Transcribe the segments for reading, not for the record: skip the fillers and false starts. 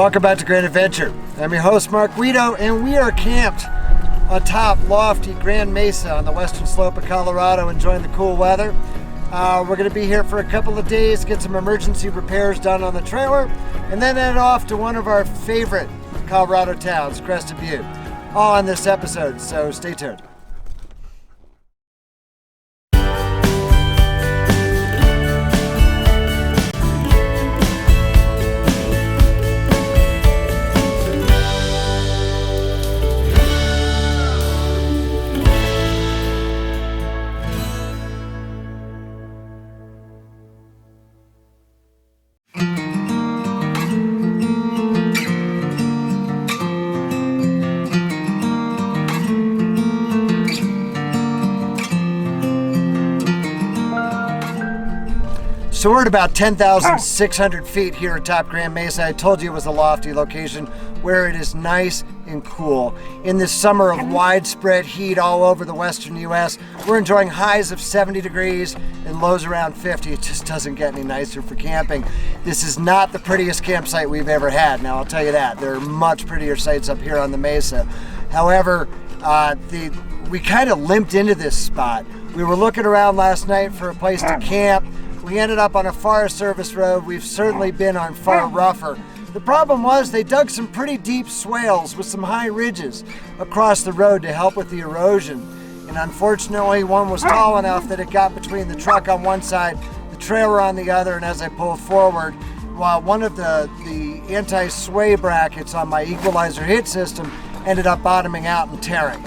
Welcome back to Grand Adventure. I'm your host, Mark Guido, and we are camped atop lofty Grand Mesa on the western slope of Colorado, enjoying the cool weather. We're going to be here for a couple of days, get some emergency repairs done on the trailer, and then head off to one of our favorite Colorado towns, Crested Butte. All on this episode, so stay tuned. So we're at about 10,600 feet here atop Grand Mesa. I told you it was a lofty location where it is nice and cool. In this summer of widespread heat all over the western U.S., we're enjoying highs of 70 degrees and lows around 50. It just doesn't get any nicer for camping. This is not the prettiest campsite we've ever had. Now, I'll tell you that. There are much prettier sites up here on the Mesa. However, we kind of limped into this spot. We were looking around last night for a place to camp. We ended up on a Forest Service road. We've certainly been on far rougher. The problem was they dug some pretty deep swales with some high ridges across the road to help with the erosion. And unfortunately, one was tall enough that it got between the truck on one side, the trailer on the other, and as I pulled forward, while one of the anti-sway brackets on my Equalizer hitch system ended up bottoming out and tearing.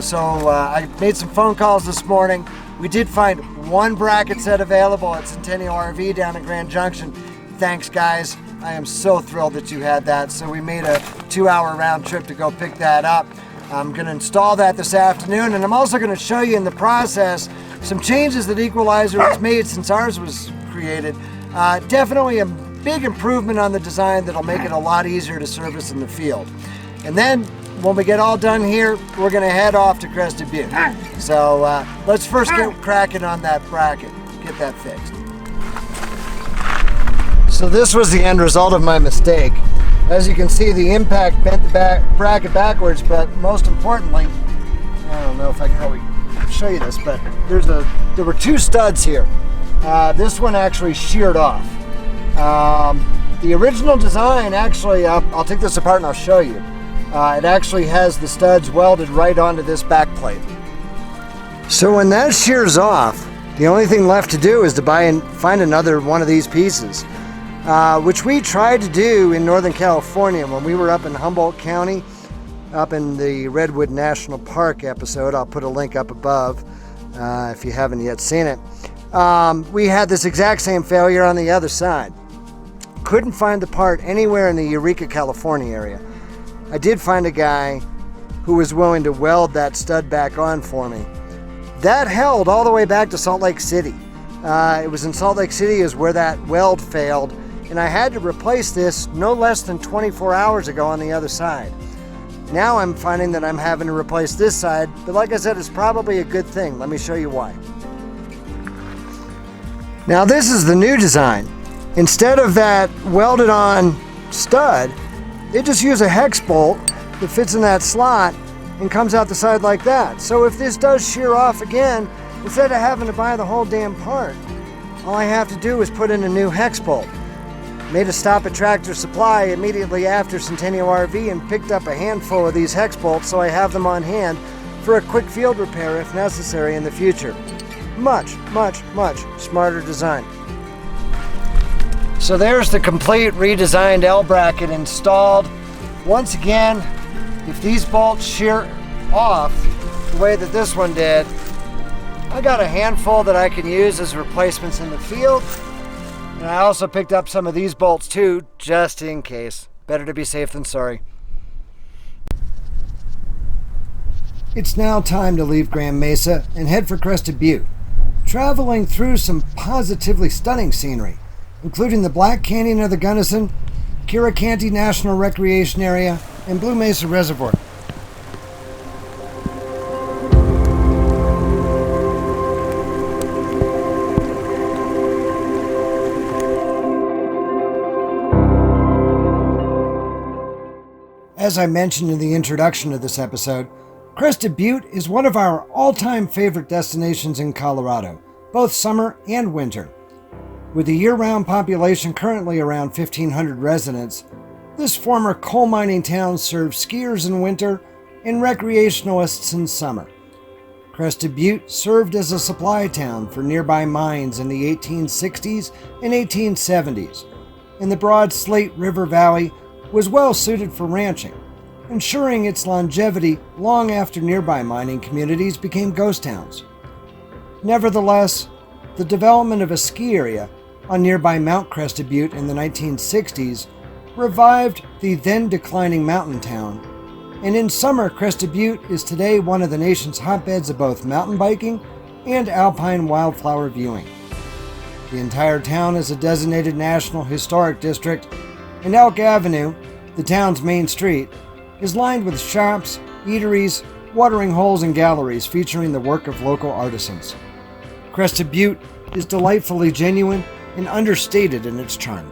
So I made some phone calls this morning. We did find one bracket set available at Centennial RV down in Grand Junction. Thanks, guys. I am so thrilled that you had that. So we made a 2-hour round trip to go pick that up. I'm going to install that this afternoon, and I'm also going to show you in the process some changes that Equalizer has made since ours was created. Definitely a big improvement on the design that'll make it a lot easier to service in the field. And then when we get all done here, we're going to head off to Crested Butte. So let's first get cracking on that bracket, get that fixed. So this was the end result of my mistake. As you can see, the impact bent the bracket backwards, but most importantly, I don't know if I can probably show you this, but there were two studs here. This one actually sheared off. The original design, actually, I'll take this apart and I'll show you. It actually has the studs welded right onto this back plate. So when that shears off, the only thing left to do is to buy and find another one of these pieces, which we tried to do in Northern California when we were up in Humboldt County, up in the Redwood National Park episode. I'll put a link up above if you haven't yet seen it. We had this exact same failure on the other side. Couldn't find the part anywhere in the Eureka, California area. I did find a guy who was willing to weld that stud back on for me. That held all the way back to Salt Lake City. It was in Salt Lake City is where that weld failed, and I had to replace this no less than 24 hours ago on the other side. Now I'm finding that I'm having to replace this side, but like I said, it's probably a good thing. Let me show you why. Now this is the new design. Instead of that welded on stud, they just use a hex bolt that fits in that slot and comes out the side like that. So if this does shear off again, instead of having to buy the whole damn part, all I have to do is put in a new hex bolt. Made a stop at Tractor Supply immediately after Centennial RV and picked up a handful of these hex bolts so I have them on hand for a quick field repair if necessary in the future. Much, much, much smarter design. So there's the complete redesigned L bracket installed. Once again, if these bolts shear off the way that this one did, I got a handful that I can use as replacements in the field. And I also picked up some of these bolts too, just in case. Better to be safe than sorry. It's now time to leave Grand Mesa and head for Crested Butte, traveling through some positively stunning scenery, including the Black Canyon of the Gunnison, Kirakanti National Recreation Area, and Blue Mesa Reservoir. As I mentioned in the introduction to this episode, Crested Butte is one of our all-time favorite destinations in Colorado, both summer and winter. With a year-round population currently around 1,500 residents, this former coal mining town serves skiers in winter and recreationalists in summer. Crested Butte served as a supply town for nearby mines in the 1860s and 1870s, and the broad Slate River Valley was well suited for ranching, ensuring its longevity long after nearby mining communities became ghost towns. Nevertheless, the development of a ski area on nearby Mount Crested Butte in the 1960s revived the then declining mountain town, and in summer, Crested Butte is today one of the nation's hotbeds of both mountain biking and alpine wildflower viewing. The entire town is a designated National Historic District, and Elk Avenue, the town's main street, is lined with shops, eateries, watering holes, and galleries featuring the work of local artisans. Crested Butte is delightfully genuine and understated in its charm.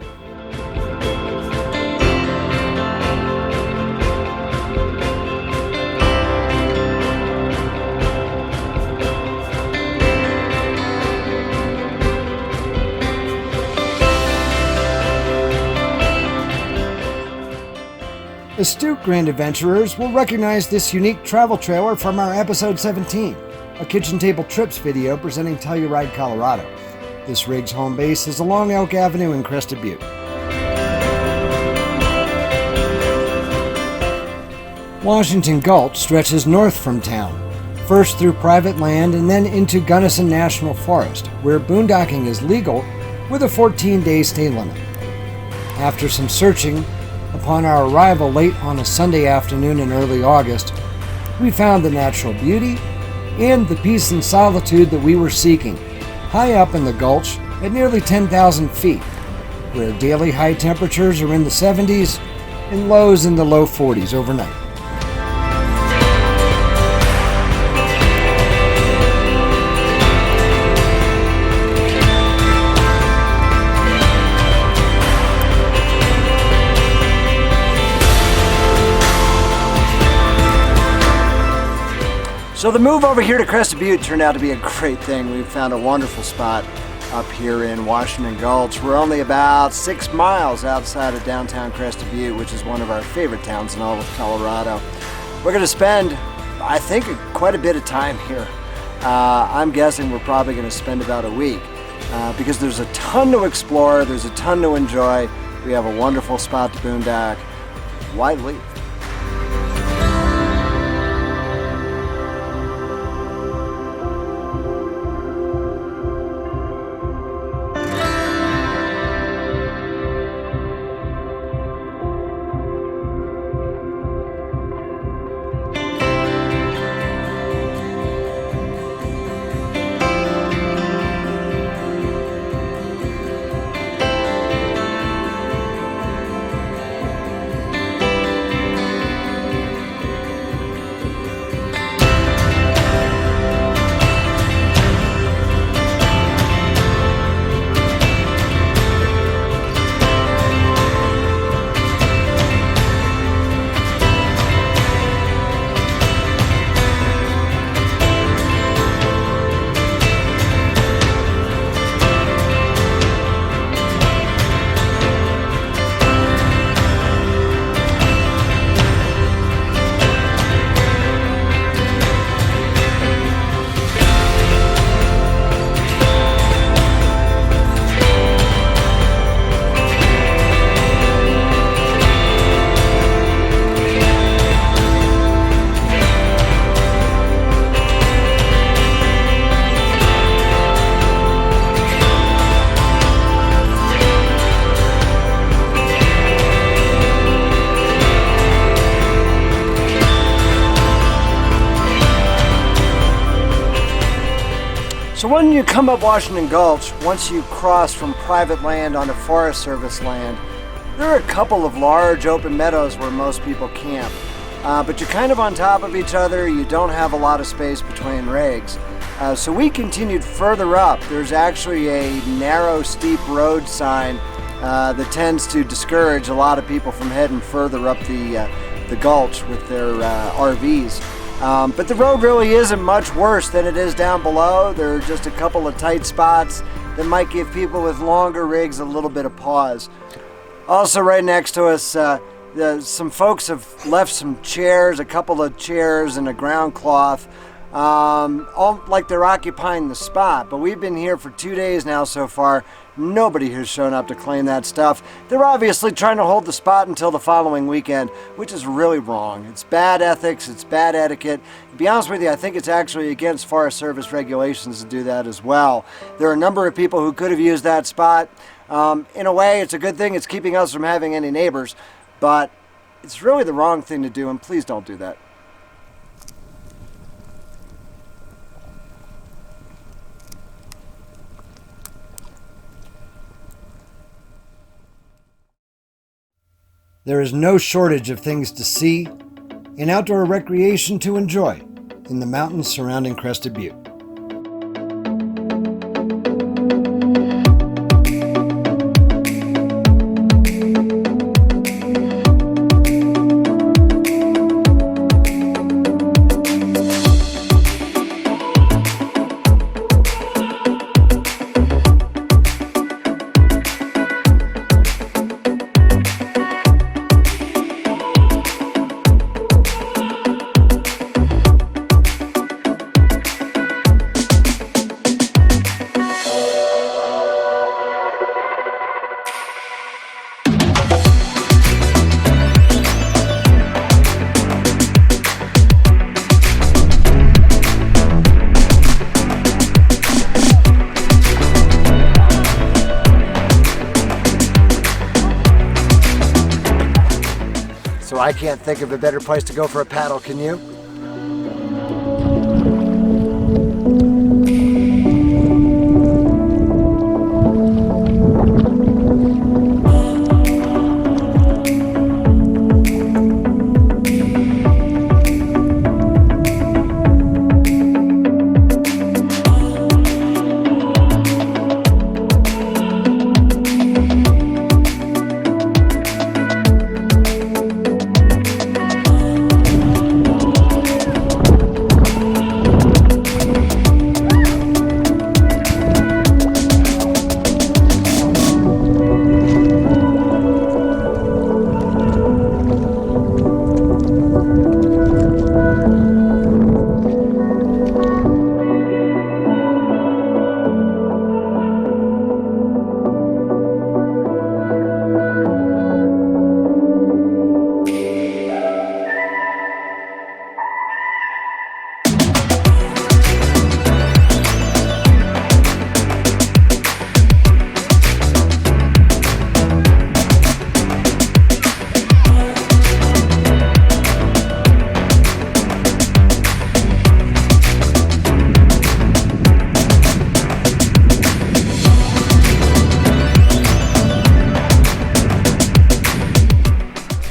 Astute Grand Adventurers will recognize this unique travel trailer from our episode 17, a kitchen table trips video presenting Telluride, Colorado. This rig's home base is along Elk Avenue in Crested Butte. Washington Gulch stretches north from town, first through private land and then into Gunnison National Forest, where boondocking is legal with a 14-day stay limit. After some searching, upon our arrival late on a Sunday afternoon in early August, we found the natural beauty and the peace and solitude that we were seeking, high up in the gulch at nearly 10,000 feet, where daily high temperatures are in the 70s and lows in the low 40s overnight. So the move over here to Crested Butte turned out to be a great thing. We found a wonderful spot up here in Washington Gulch. We're only about 6 miles outside of downtown Crested Butte, which is one of our favorite towns in all of Colorado. We're going to spend, I think, quite a bit of time here. I'm guessing we're probably going to spend about a week because there's a ton to explore, there's a ton to enjoy. We have a wonderful spot to boondock. Why leave? So when you come up Washington Gulch, once you cross from private land onto Forest Service land, there are a couple of large open meadows where most people camp. But you're kind of on top of each other, you don't have a lot of space between rigs. So we continued further up. There's actually a narrow, steep road sign that tends to discourage a lot of people from heading further up the the Gulch with their RVs. But the road really isn't much worse than it is down below. There are just a couple of tight spots that might give people with longer rigs a little bit of pause. Also right next to us, some folks have left some chairs, a couple of chairs and a ground cloth, all like they're occupying the spot. But we've been here for 2 days now so far. Nobody has shown up to claim that stuff. They're obviously trying to hold the spot until the following weekend, which is really wrong. It's bad ethics, it's bad etiquette. To be honest with you, I think it's actually against Forest Service regulations to do that as well. There are a number of people who could have used that spot. In a way, it's a good thing. It's keeping us from having any neighbors, but it's really the wrong thing to do, and please don't do that. There is no shortage of things to see and outdoor recreation to enjoy in the mountains surrounding Crested Butte. So I can't think of a better place to go for a paddle, can you?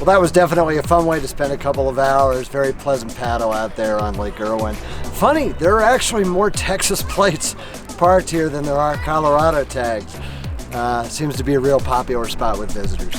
Well, that was definitely a fun way to spend a couple of hours. Very pleasant paddle out there on Lake Irwin. Funny, there are actually more Texas plates parked here than there are Colorado tags. Seems to be a real popular spot with visitors.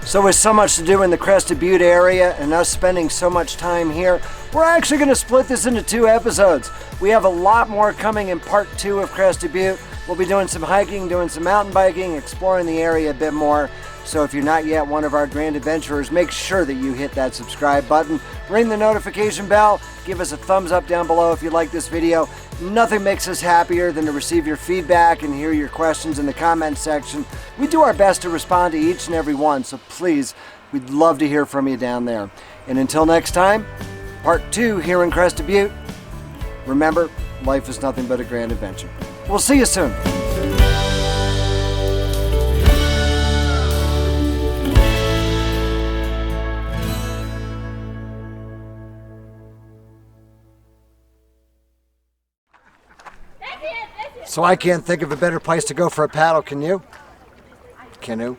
So with so much to do in the Crested Butte area and us spending so much time here, we're actually going to split this into 2 episodes. We have a lot more coming in part 2 of Crested Butte. We'll be doing some hiking, doing some mountain biking, exploring the area a bit more. So if you're not yet one of our grand adventurers, make sure that you hit that subscribe button, ring the notification bell, give us a thumbs up down below if you like this video. Nothing makes us happier than to receive your feedback and hear your questions in the comment section. We do our best to respond to each and every one, so please, we'd love to hear from you down there. And until next time, part 2 here in Crested Butte. Remember, life is nothing but a grand adventure. We'll see you soon. So I can't think of a better place to go for a paddle, can you? Canoe.